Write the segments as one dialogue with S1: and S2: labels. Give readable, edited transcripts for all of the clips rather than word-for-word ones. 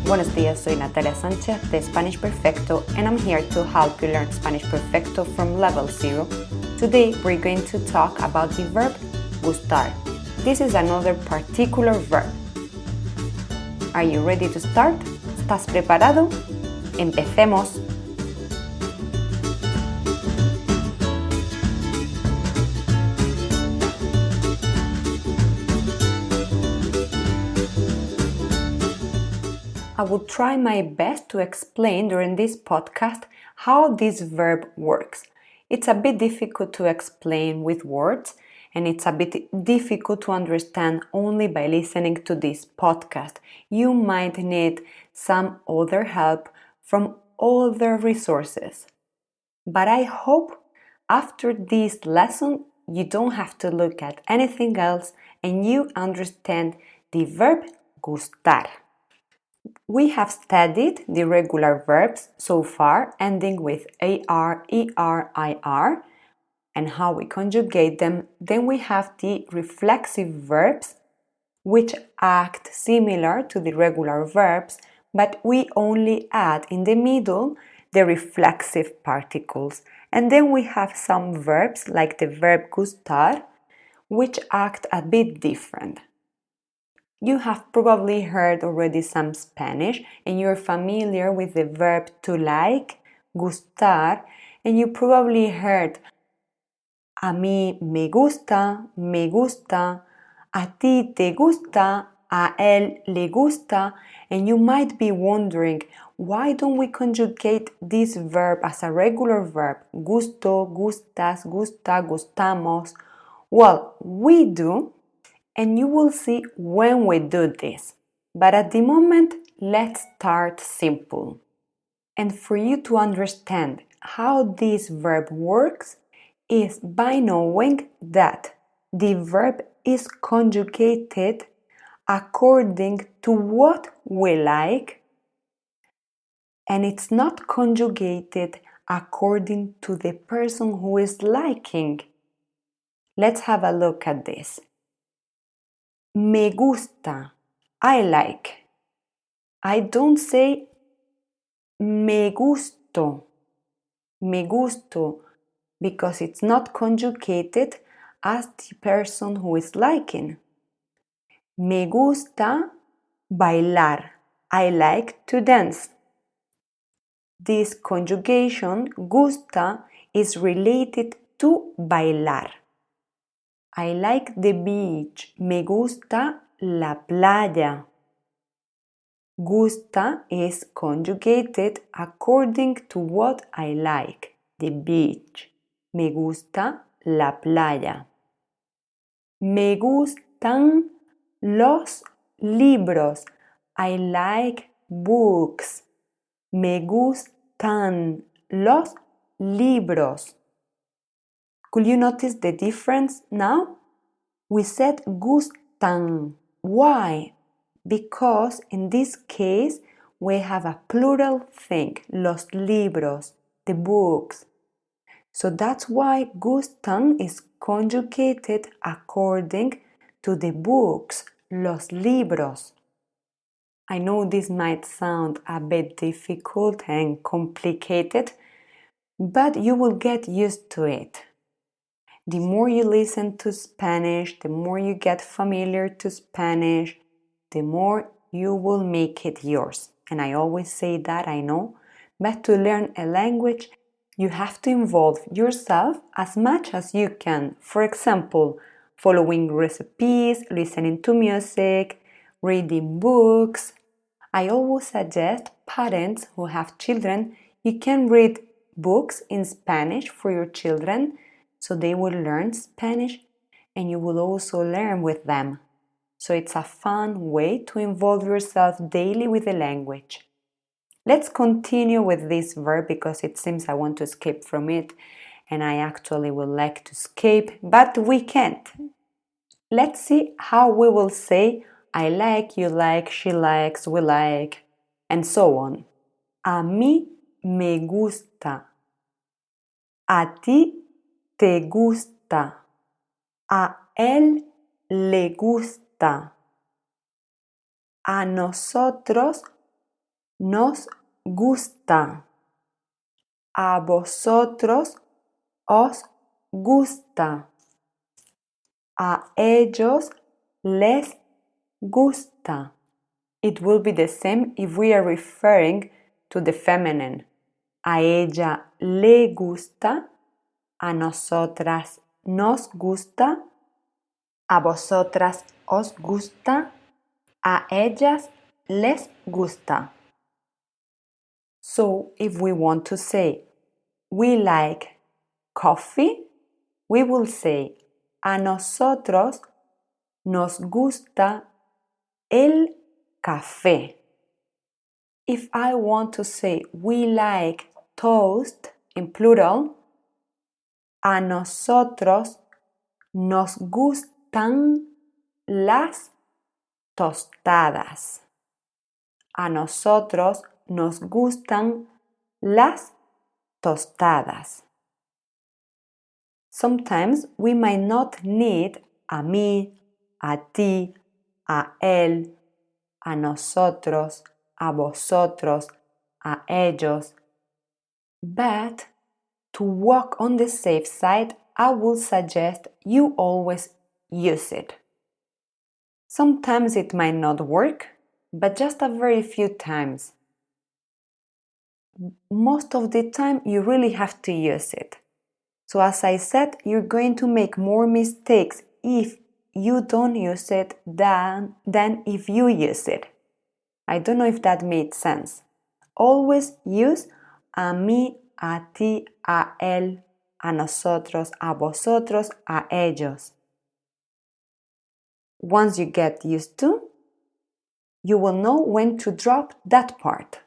S1: Buenos días, soy Natalia Sánchez de Spanish-Perfecto and I'm here to help you learn Spanish-Perfecto from level 0. Today we're going to talk about the verb gustar. This is another particular verb. Are you ready to start? ¿Estás preparado? ¡Empecemos! I will try my best to explain during this podcast how this verb works. It's a bit difficult to explain with words, and it's a bit difficult to understand only by listening to this podcast. You might need some other help from other resources. But I hope after this lesson you don't have to look at anything else and you understand the verb gustar. We have studied the regular verbs so far, ending with AR, ER, IR, and how we conjugate them. Then we have the reflexive verbs, which act similar to the regular verbs, but we only add in the middle the reflexive particles. And then we have some verbs, like the verb gustar, which act a bit different. You have probably heard already some Spanish and you're familiar with the verb to like, gustar, and you probably heard a mí me gusta, a ti te gusta, a él le gusta, and you might be wondering, why don't we conjugate this verb as a regular verb? Gusto, gustas, gusta, gustamos. Well, we do. And you will see when we do this. But at the moment, let's start simple. And for you to understand how this verb works is by knowing that the verb is conjugated according to what we like, and it's not conjugated according to the person who is liking. Let's have a look at this. Me gusta, I like. I don't say me gusto, because it's not conjugated as the person who is liking. Me gusta bailar, I like to dance. This conjugation, gusta, is related to bailar. I like the beach. Me gusta la playa. Gusta is conjugated according to what I like. The beach. Me gusta la playa. Me gustan los libros. I like books. Me gustan los libros. Could you notice the difference now? We said gustan. Why? Because in this case we have a plural thing, los libros, the books. So that's why gustan is conjugated according to the books, los libros. I know this might sound a bit difficult and complicated, but you will get used to it. The more you listen to Spanish, the more you get familiar to Spanish, the more you will make it yours. And I always say that, I know. But to learn a language, you have to involve yourself as much as you can. For example, following recipes, listening to music, reading books. I always suggest parents who have children, you can read books in Spanish for your children, so they will learn Spanish and you will also learn with them. So it's a fun way to involve yourself daily with the language. Let's continue with this verb because it seems I want to escape from it and I actually would like to escape, but we can't. Let's see how we will say I like, you like, she likes, we like, and so on. A mí me gusta. A ti te gusta. A él le gusta. A nosotros nos gusta. A vosotros os gusta. A ellos les gusta. It will be the same if we are referring to the feminine. A ella le gusta, a nosotras nos gusta, a vosotras os gusta, a ellas les gusta. So if we want to say we like coffee, we will say a nosotros nos gusta el café. If I want to say we like toast in plural, a nosotros nos gustan las tostadas. A nosotros nos gustan las tostadas. Sometimes we might not need a mí, a ti, a él, a nosotros, a vosotros, a ellos. But to walk on the safe side, I would suggest you always use it. Sometimes it might not work, but just a very few times. Most of the time, you really have to use it. So as I said, you're going to make more mistakes if you don't use it than if you use it. I don't know if that made sense. Always use a mí, a ti, a él, a nosotros, a vosotros, a ellos. Once you get used to, you will know when to drop that part.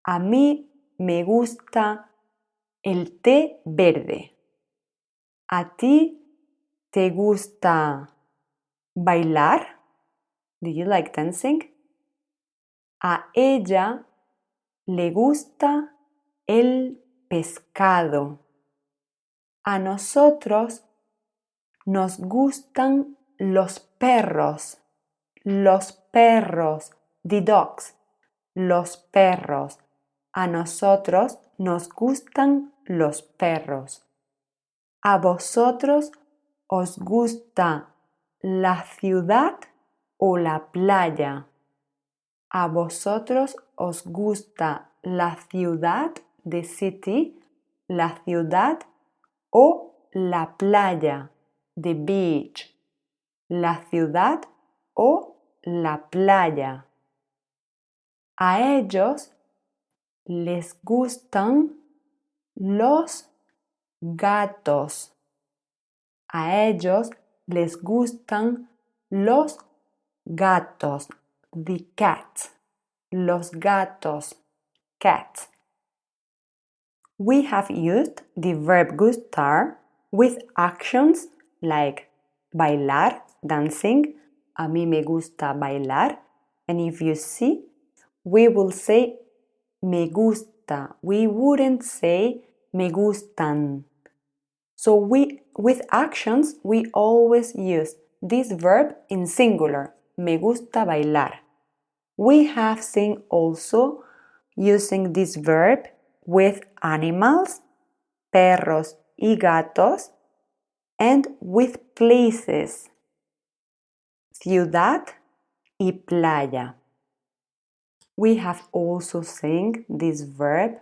S1: A mí me gusta el té verde. ¿A ti te gusta bailar? Do you like dancing? A ella le gusta el pescado. A nosotros nos gustan los perros. Los perros, the dogs. Los perros. A nosotros nos gustan los perros. ¿A vosotros os gusta la ciudad o la playa? ¿A vosotros os gusta la ciudad, the city, la ciudad o la playa, the beach? La ciudad o la playa. A ellos les gustan los gatos. A ellos les gustan los gatos, the cat. Los gatos, cat. We have used the verb gustar with actions like bailar, dancing. A mí me gusta bailar. And if you see, we will say me gusta. We wouldn't say me gustan. So with actions, we always use this verb in singular. Me gusta bailar. We have seen also using this verb with animals, perros y gatos, and with places, ciudad y playa. We have also seen this verb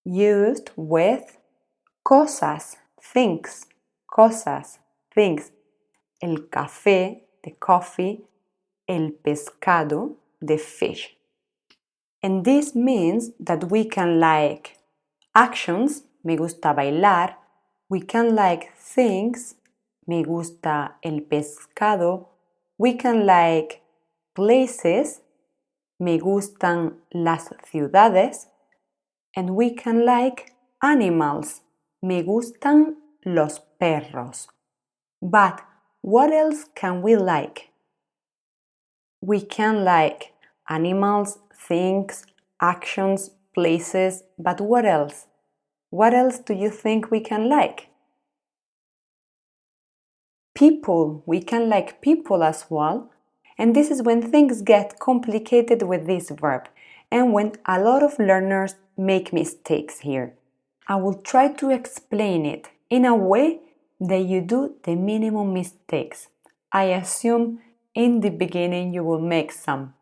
S1: used with cosas, things, cosas, things. El café, the coffee, el pescado, the fish. And this means that we can like actions, me gusta bailar, we can like things, me gusta el pescado, we can like places, me gustan las ciudades, and we can like animals, me gustan los perros. But what else can we like? We can like animals, things, actions, places, but what else? What else do you think we can like? People, we can like people as well. And this is when things get complicated with this verb and when a lot of learners make mistakes here. I will try to explain it in a way that you do the minimum mistakes. I assume in the beginning you will make some.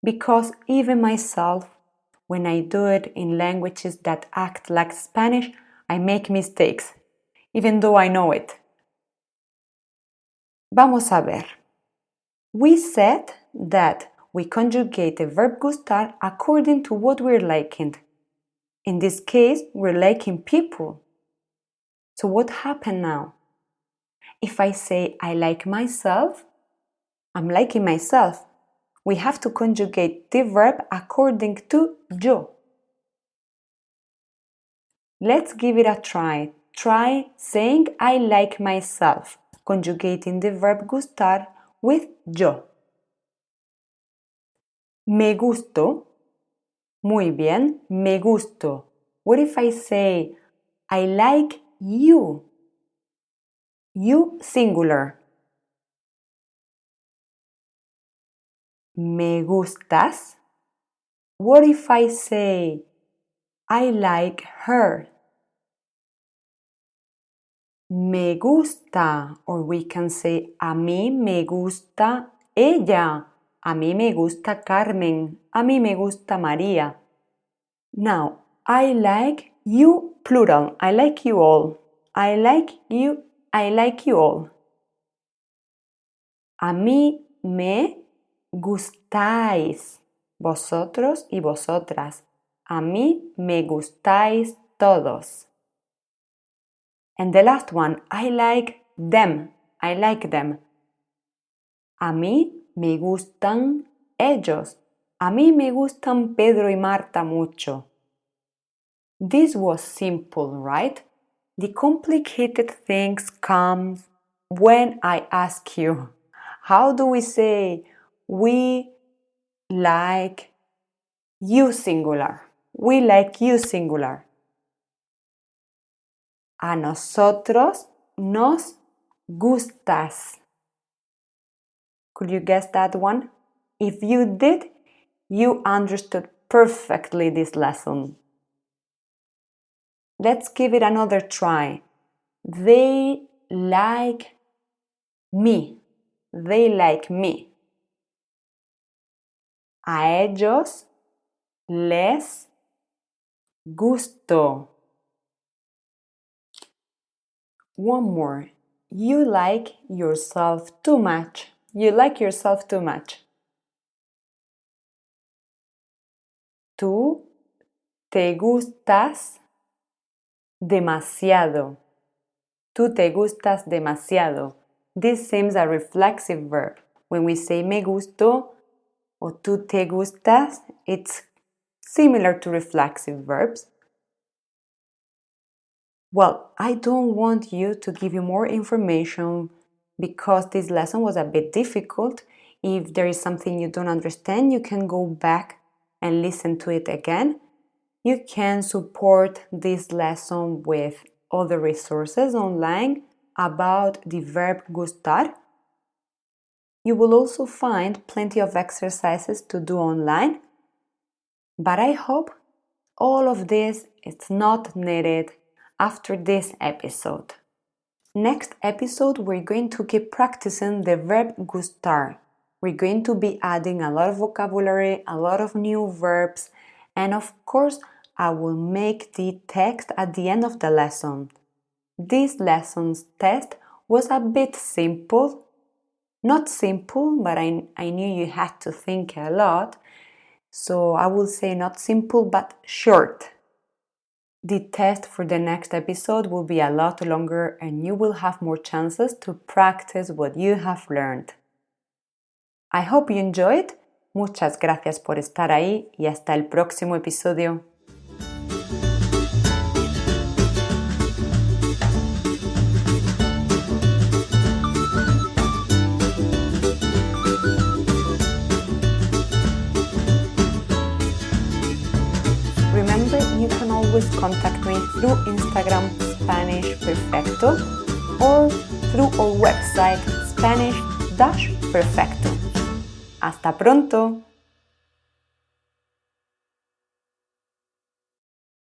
S1: Because even myself, when I do it in languages that act like Spanish, I make mistakes, even though I know it. Vamos a ver. We said that we conjugate the verb gustar according to what we're liking. In this case, we're liking people. So what happened now? If I say I like myself, I'm liking myself. We have to conjugate the verb according to yo. Let's give it a try. Try saying I like myself, conjugating the verb gustar with yo. Me gusto. Muy bien, me gusto. What if I say I like you? You singular. Me gustas. What if I say I like her? Me gusta. Or we can say a mí me gusta ella. A mí me gusta Carmen. A mí me gusta María. Now, I like you plural. I like you all. I like you. I like you all. A mí me gustáis. Vosotros y vosotras. A mí me gustáis todos. And the last one, I like them. I like them. A mí me gustan ellos. A mí me gustan Pedro y Marta mucho. This was simple, right? The complicated things come when I ask you, how do we say we like you singular? We like you singular. A nosotros nos gustas. Could you guess that one? If you did, you understood perfectly this lesson. Let's give it another try. They like me. They like me. A ellos les gusto. One more. You like yourself too much. You like yourself too much. Tú te gustas demasiado. Tú te gustas demasiado. This seems a reflexive verb. When we say me gusto or tú te gustas, it's similar to reflexive verbs. Well, I don't want you to give you more information because this lesson was a bit difficult. If there is something you don't understand, you can go back and listen to it again. You can support this lesson with other resources online about the verb gustar. You will also find plenty of exercises to do online. But I hope all of this is not needed after this episode. Next episode, we're going to keep practicing the verb gustar. We're going to be adding a lot of vocabulary, a lot of new verbs, and of course, I will make the text at the end of the lesson. This lesson's test was a bit simple. Not simple, but I knew you had to think a lot. So I will say not simple, but short. The test for the next episode will be a lot longer and you will have more chances to practice what you have learned. I hope you enjoyed. Muchas gracias por estar ahí y hasta el próximo episodio. Remember, you can always contact me through Instagram Spanish-Perfecto or through our website Spanish-Perfecto. Hasta pronto.